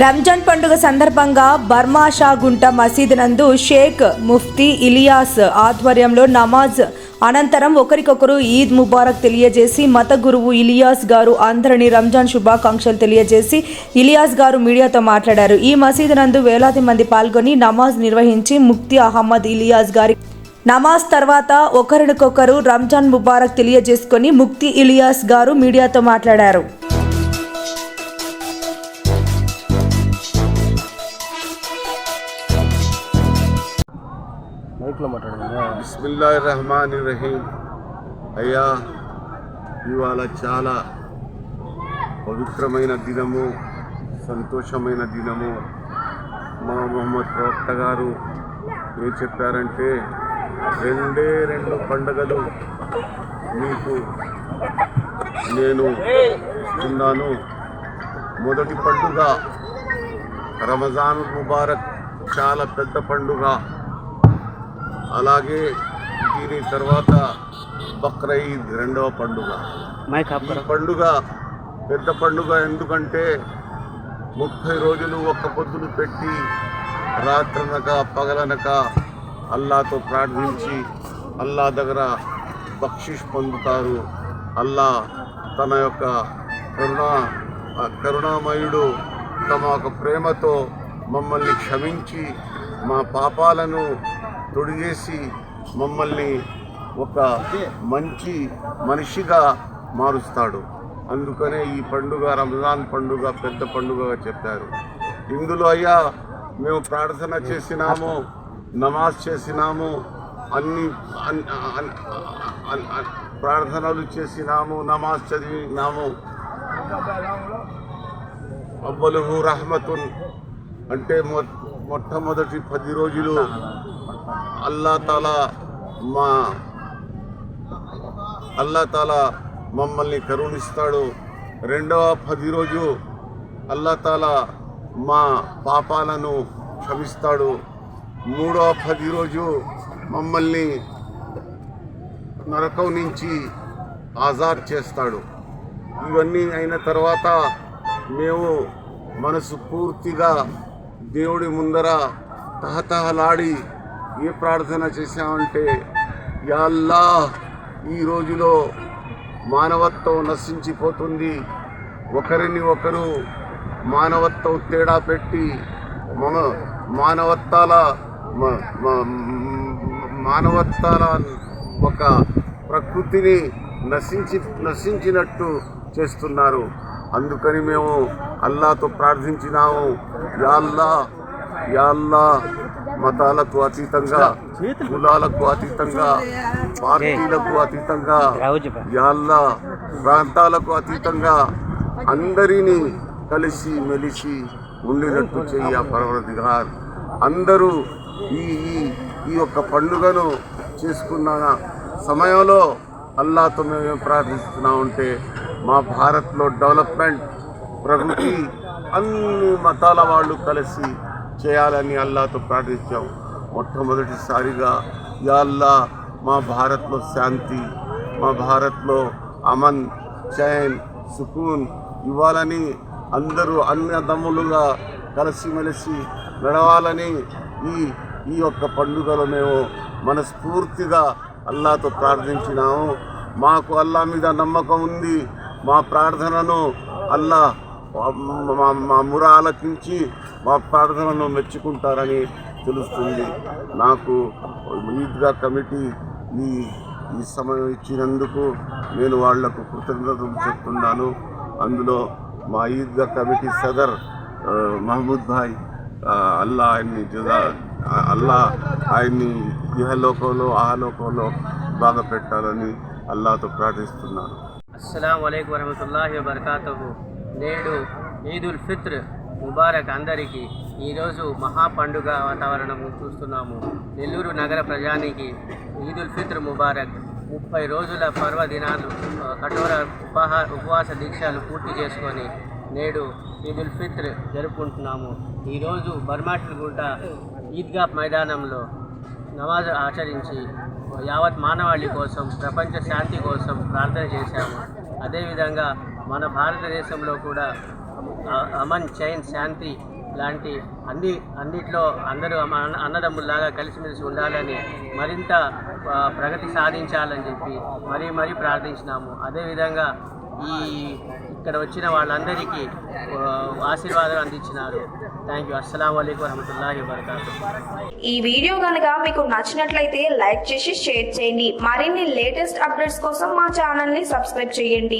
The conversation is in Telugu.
రంజాన్ పండుగ సందర్భంగా బర్మాషాగుంట మసీదు నందు షేక్ ముఫ్తీ ఇలియాస్ ఆధ్వర్యంలో నమాజ్ అనంతరం ఒకరికొకరు ఈద్ ముబారక్ తెలియజేసి మత గురువు ఇలియాస్ గారు అందరినీ రంజాన్ శుభాకాంక్షలు తెలియజేసి ఇలియాస్ గారు మీడియాతో మాట్లాడారు. ఈ మసీదు నందు వేలాది మంది పాల్గొని నమాజ్ నిర్వహించి ముఫ్తీ అహ్మద్ ఇలియాస్ గారి నమాజ్ తర్వాత ఒకరికొకరు రంజాన్ ముబారక్ తెలియజేసుకొని ముఫ్తీ ఇలియాస్ గారు మీడియాతో మాట్లాడారు. బిస్మిల్లాహిర్రహమానిర్రహీం. అయ్యా, ఇవాళ చాలా పవిత్రమైన దినము, సంతోషమైన దినము. మా మొహమ్మద్ ప్రవక్త గారు ఏం చెప్పారంటే, రెండు పండుగలు మీకు నేను ఇస్తున్నాను. మొదటి పండుగ రమజాన్ ముబారక్, చాలా పెద్ద పండుగ. అలాగే దీని తర్వాత బక్రీద్ రెండవ పండుగ. ఈ పండుగ పెద్ద పండుగ ఎందుకంటే 30 రోజులు ఒక్క పొద్దులు పెట్టి రాత్రనక పగలనక అల్లాతో ప్రార్థించి అల్లా దగ్గర బక్షిష్ పొందుతారు. అల్లా తన యొక్క కరుణామయుడు తమ యొక్క ప్రేమతో మమ్మల్ని క్షమించి మా పాపాలను తొడిగేసి మమ్మల్ని ఒక మంచి మనిషిగా మారుస్తాడు. అందుకనే ఈ పండుగ రంజాన్ పండుగ పెద్ద పండుగగా చెప్పారు. ఇందులో అయ్యా మేము ప్రార్థన చేసినాము, నమాజ్ చేసినాము, అన్ని ప్రార్థనలు చేసినాము, నమాజ్ చదివినాము. అవ్వలుహు రహమతున్ అంటే మొట్టమొదటి 10 రోజులు అల్లా తాలా మమ్మల్ని కరుణిస్తాడు. రెండవ 10 రోజు అల్లా తాలా మా పాపాలను క్షమిస్తాడు. మూడవ 10 రోజు మమ్మల్ని నరకం నుంచి ఆజాద్ చేస్తాడు. ఇవన్నీ అయిన తర్వాత మేము మనసు పూర్తిగా దేవుడి ముందర తహతహలాడి ఏ ప్రార్థన చేశామంటే, యా అల్లాహ్, ఈ రోజులో మానవత్వం నశించిపోతుంది. ఒకరిని ఒకరు మానవత్వం తేడా పెట్టి మానవత్వాల ఒక ప్రకృతిని నశించినట్టు చేస్తున్నారు. అందుకని మేము అల్లాతో ప్రార్థించినాము, యా అల్లాహ్, యా అల్లాహ్, మతాలకు అతీతంగా, కులాలకు అతీతంగా, పార్టీలకు అతీతంగా, యా అల్లాహ్, ప్రాంతాలకు అతీతంగా అందరినీ కలిసి మెలిసి ఉండినట్టు చెయ్య పర్వదిగార్. అందరూ ఈ యొక్క పండుగను చేసుకున్న సమయంలో అల్లాతో మేము ప్రార్థిస్తున్నామంటే, మా భారత్లో డెవలప్మెంట్, ప్రగతి అన్ని మతాల వాళ్ళు కలిసి చేయాలని అల్లాతో ప్రార్థించాం. మొట్టమొదటిసారిగా యా అల్లాహ్, మా భారత్లో శాంతి, మా భారత్లో అమన్, చైన్, సుకూన్ ఇవ్వాలని, అందరూ అన్నదమ్ములుగా కలిసిమెలిసి నడవాలని ఈ యొక్క పండుగలో మేము మనస్ఫూర్తిగా అల్లాతో ప్రార్థించినాము. మాకు అల్లా మీద నమ్మకం ఉంది. మా ప్రార్థనను అల్లా మా ముర ఆలకించి మా ప్రార్థనను మెచ్చుకుంటారని తెలుస్తుంది. నాకు ఈద్గా కమిటీ ఈ సమయం ఇచ్చినందుకు నేను వాళ్లకు కృతజ్ఞతలు చెప్తున్నాను. అందులో మా ఈద్గా కమిటీ సదర్ మహమూద్ భాయ్, అల్లా ఆయన్ని ఇహలోకంలో ఆహలోకంలో బాగా పెట్టాలని అల్లాతో ప్రార్థిస్తున్నాను. అస్సలాము అలైకుం వరహమతుల్లాహి వబరకాతుహు. నేడు ఈదుల్ ఫిత్ర్ ముబారక్ అందరికీ. ఈరోజు మహాపండుగ వాతావరణం చూస్తున్నాము. నెల్లూరు నగర ప్రజానికి ఈదుల్ ఫిత్ర్ ముబారక్. 30 రోజుల పర్వదినాలు కఠోర ఉపవాస దీక్షలు పూర్తి చేసుకొని నేడు ఈదుల్ ఫిత్ర్ జరుపుకుంటున్నాము. ఈరోజు బర్మాషాగుంట ఈద్గా మైదానంలో నమాజ్ ఆచరించి యావత్ మానవాళి కోసం, ప్రపంచ శాంతి కోసం ప్రార్థన చేశాము. అదేవిధంగా మన భారతదేశంలో కూడా అమన్ చైన్ శాంతి లాంటి అన్నిట్లో అందరూ అన్నదమ్ముల్లాగా కలిసిమెలిసి ఉండాలని మరింత ప్రగతి సాధించాలని చెప్పి మరీ ప్రార్థించినాము. అదేవిధంగా ఇక్కడ వచ్చిన వాళ్ళందరికీ ఆశీర్వాదాలు అందించినారు. Thank you. అస్సలాము అలైకుం వరహమతుల్లాహి వబరకాతుహు. ఈ వీడియో కనుక మీకు నచ్చినట్లయితే లైక్ చేసి షేర్ చేయండి. మరిన్ని లేటెస్ట్ అప్డేట్స్ కోసం మా ఛానల్ ని సబ్స్క్రైబ్ చేయండి.